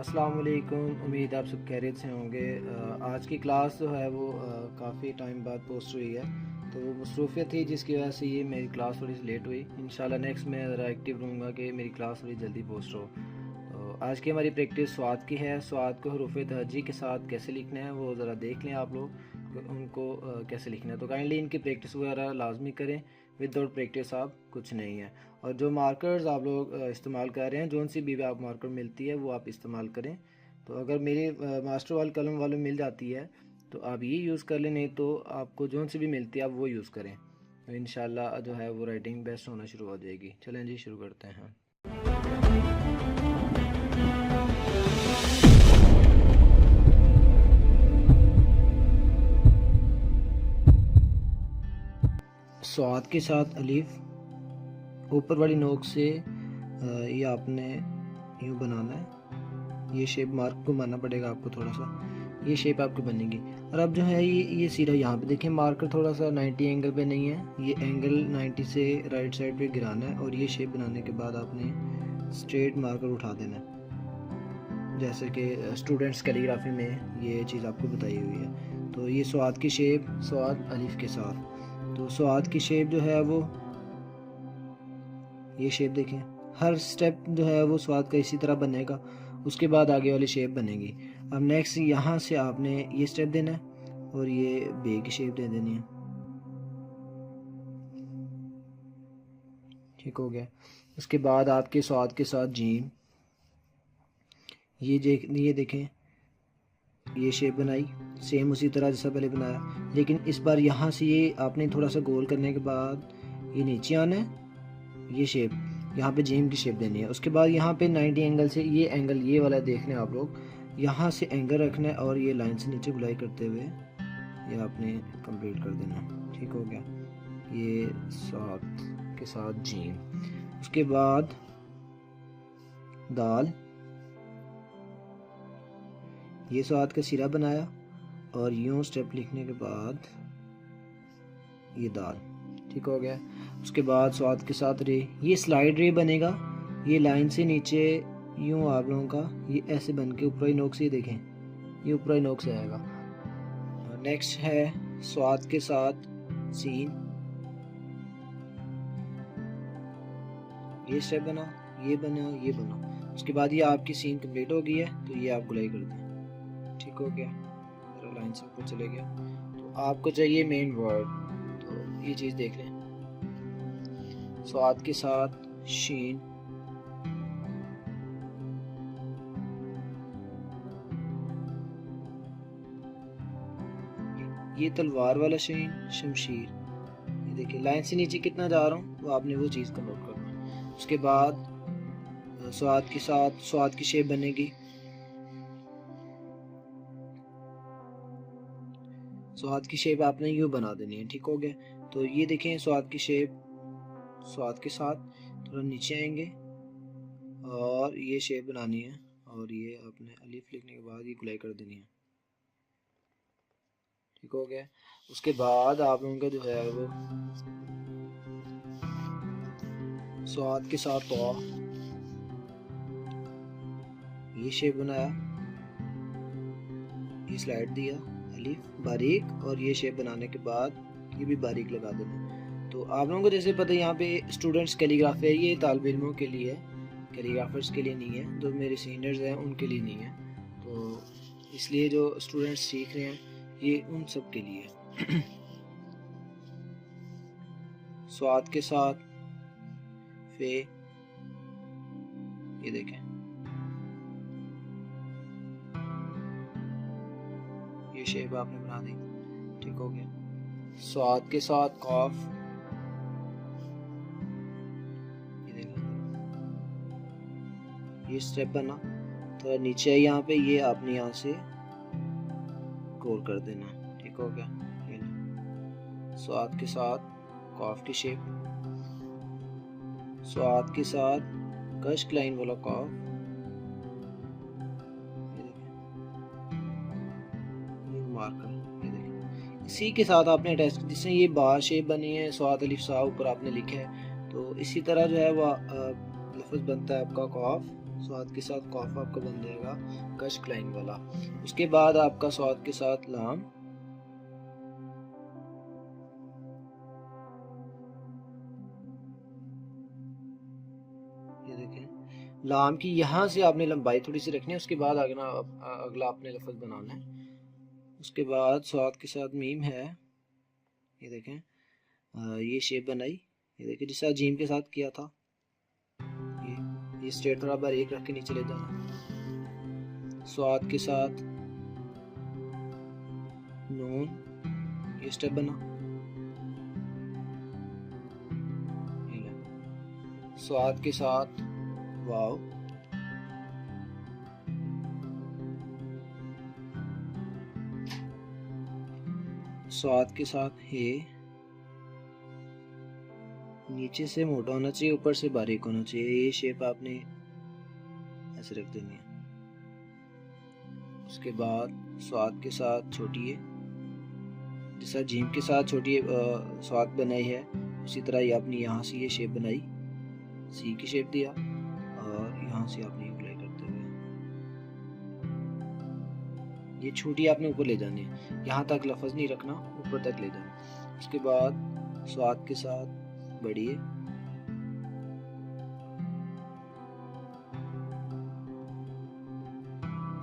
अस्सलाम वालेकुम। उम्मीद आप सब खैरियत से होंगे। आज की क्लास जो है वो काफ़ी टाइम बाद पोस्ट हुई है, तो वो मसरूफियत थी जिसकी वजह से ये मेरी क्लास थोड़ी सी लेट हुई। इंशाल्लाह नेक्स्ट मैं ज़रा एक्टिव रहूँगा कि मेरी क्लास थोड़ी जल्दी पोस्ट हो। तो आज की हमारी प्रैक्टिस स्वाद की है। स्वाद को हरूफ तहज्जी के साथ कैसे लिखना है वो ज़रा देख लें आप लोग, उनको कैसे लिखना है। तो काइंडली इनकी प्रैक्टिस वगैरह लाजमी करें। विदाउट प्रैक्टिस आप कुछ नहीं है। और जो मार्कर्स आप लोग इस्तेमाल कर रहे हैं, जोन सी भी आप मार्कर मिलती है वो आप इस्तेमाल करें। तो अगर मेरे मास्टर वाल कलम वालों मिल जाती है तो आप ये यूज़ कर लें, नहीं तो आपको जोन सी भी मिलती है आप वो यूज़ करें। तो इंशाल्लाह जो है वो राइटिंग बेस्ट होना शुरू हो जाएगी। चलें जी, शुरू करते हैं। स्वाद के साथ अलीफ, ऊपर वाली नोक से ये आपने यूँ बनाना है। ये शेप मार्क को मानना पड़ेगा आपको थोड़ा सा, ये शेप आपकी बनेगी। और अब जो है ये सीधा यहाँ पे देखें, मार्कर थोड़ा सा 90 एंगल पे नहीं है, ये एंगल 90 से राइट साइड पे गिराना है। और ये शेप बनाने के बाद आपने स्ट्रेट मार्कर उठा देना है, जैसे कि स्टूडेंट्स कैलीग्राफी में ये चीज़ आपको बताई हुई है। तो ये स्वाद की शेप, स्वाद अलिफ के साथ। तो स्वाद की शेप जो है वो ये शेप देखें, हर स्टेप जो है वो स्वाद का इसी तरह बनेगा, उसके बाद आगे वाली शेप बनेगी। अब नेक्स्ट यहाँ से आपने ये स्टेप देना है और ये बे की शेप दे देनी है। ठीक हो गया। उसके बाद आपके स्वाद के साथ जीम, ये देखें, ये शेप बनाई सेम उसी तरह जैसा पहले बनाया, लेकिन इस बार यहाँ से ये आपने थोड़ा सा गोल करने के बाद ये नीचे आना है, ये शेप यहाँ पे जीम की शेप देनी है। उसके बाद यहाँ पे 90 एंगल से ये एंगल ये वाला देखना है आप लोग, यहाँ से एंगल रखना है और ये लाइन से नीचे गुलाई करते हुए ये आपने कंप्लीट कर देना। ठीक हो गया। ये स्वाद के साथ जीम। उसके बाद दाल, ये स्वाद का सिरा बनाया और यूँ स्टेप लिखने के बाद ये दाल। ठीक हो गया। उसके बाद स्वाद के साथ रे, ये स्लाइड रे बनेगा, ये लाइन से नीचे यूँ आप लोगों का ये ऐसे बन के ऊपरी नोक से, देखें ये ऊपरी नोक से आएगा। नेक्स्ट है स्वाद के साथ सीन, ये स्टेप बना, ये बना, ये बना। उसके बाद ये आपकी सीन कंप्लीट हो गई है, तो ये आप गुलाई कर दें। ठीक हो गया, लाइन से ऊपर चले गया। तो आपको चाहिए मेन वर्ड, तो ये चीज़ देख लें। स्वाद के साथ शीन, ये तलवार वाला शीन, शमशीर। ये देखिए लाइन से नीचे कितना जा रहा हूँ, वो आपने वो चीज़ का नोट करना है। उसके बाद स्वाद के साथ स्वाद की शेप बनेगी, स्वाद की शेप आपने यूँ बना देनी है। ठीक हो गया। तो ये देखें स्वाद की शेप, स्वाद के साथ थोड़ा नीचे आएंगे और ये शेप बनानी है और ये आपने अलिफ लिखने के बाद ये गुलाई कर देनी है। ठीक हो गया। उसके बाद आप लोगों का जो है वो स्वाद के साथ तो ये शेप बनाया, ये स्लाइड दिया अलिफ बारीक, और ये शेप बनाने के बाद ये भी बारीक लगा देना। तो आप लोगों को जैसे पता है यहाँ पे स्टूडेंट्स कैलीग्राफी है, ये तालिब इल्मों के लिए है, कैलीग्राफर्स के लिए नहीं है। जो मेरे सीनियर्स हैं उनके लिए नहीं है, तो इसलिए जो स्टूडेंट्स सीख रहे हैं ये उन सब के लिए। स्वाद के साथ फे, ये देखें ये शेप आपने बना दी। ठीक हो गया। स्वाद के साथ कॉफ, ये देखें ये स्टेप बना, तो नीचे यहाँ पे ये आपने यहाँ से गोल कर देना। ठीक हो गया। स्वाद के साथ कॉफ की शेप, स्वाद के साथ कश्क लाइन वाला कॉफ, मार्कर, ये देखें। इसी के साथ आपने अटैच, जिससे ये बार शेप बनी है, स्वाद अलिफ सा ऊपर आपने लिखा है, तो इसी तरह जो है वो लफ्ज़ बनता है आपका कॉफ, स्वाद के साथ कॉफ आपका बन जाएगा कश्क लाइन वाला। उसके बाद आपका स्वाद के साथ लाम, ये देखें लाम की यहाँ से आपने लंबाई थोड़ी सी रखनी है, उसके बाद अगला आपने लफ्ज़ बनाना है। उसके बाद स्वाद के साथ मीम है, ये देखें ये शेप बनाई, ये देखें जिस जीम के साथ किया था। ये स्ट्रेट थोड़ा बारीक रख के नीचे ले जाना। स्वाद के साथ नून, ये स्टेप बना। स्वाद के साथ वाव, स्वाद के साथ हे, नीचे से मोटा होना चाहिए, ऊपर से बारीक होना चाहिए। ये शेप आपने ऐसे रख देनी है। उसके बाद स्वाद के साथ छोटी है, जैसा जीम के साथ छोटी स्वाद बनाई है, उसी तरह ही आपने यहाँ से ये शेप बनाई, सी की शेप दिया, और यहाँ से आपने अप्लाई करते हुए ये छोटी आपने ऊपर ले जानी है, यहाँ तक लफ्ज़ नहीं रखना, ऊपर तक ले जाना। उसके बाद स्वाद के साथ बड़ी है,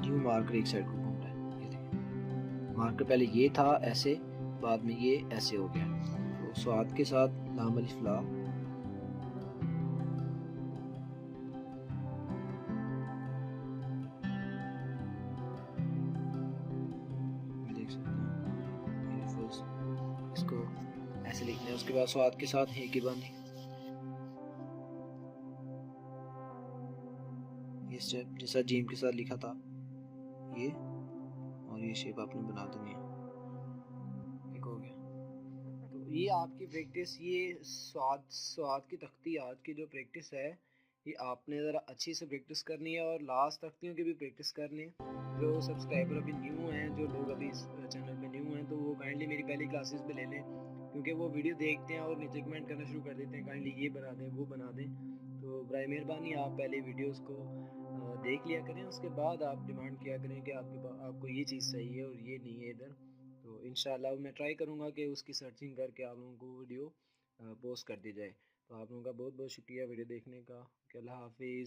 न्यू मार्कर एक साइड को घूम रहा है, ये देखिए मार्कर पहले ये था ऐसे, बाद में ये ऐसे हो गया। तो स्वाद के साथ लाम अलिफ ला, देख सकते हैं इसको ऐसे लिखना है। उसके बाद स्वाद के साथ हे की बानी, ये स्टेप जैसा जीम के साथ लिखा था ये, और ये शेप आपने बना देनी है। ठीक हो गया। तो ये आपकी प्रैक्टिस, ये स्वाद की तख्ती आज की जो प्रैक्टिस है, ये आपने ज़रा अच्छी से प्रैक्टिस करनी है, और लास्ट तख्तियों की भी प्रैक्टिस करनी है। जो सब्सक्राइबर अभी न्यू हैं, जो लोग अभी इस चैनल पे न्यू हैं, तो वो काइंडली मेरी पहली क्लासेस पे ले लें, क्योंकि वो वीडियो देखते हैं और नीचे कमेंट करना शुरू कर देते हैं काइंडली ये बना दें वो बना दें। तो बराए मेहरबानी आप पहले वीडियोस को देख लिया करें, उसके बाद आप डिमांड किया करें कि आपको ये चीज़ सही है और ये नहीं है इधर। तो इंशाल्लाह मैं ट्राई करूँगा कि उसकी सर्चिंग करके आप लोगों को वीडियो पोस्ट कर दी जाए। तो आप लोगों का बहुत बहुत शुक्रिया वीडियो देखने का। अल्लाह हाफिज़।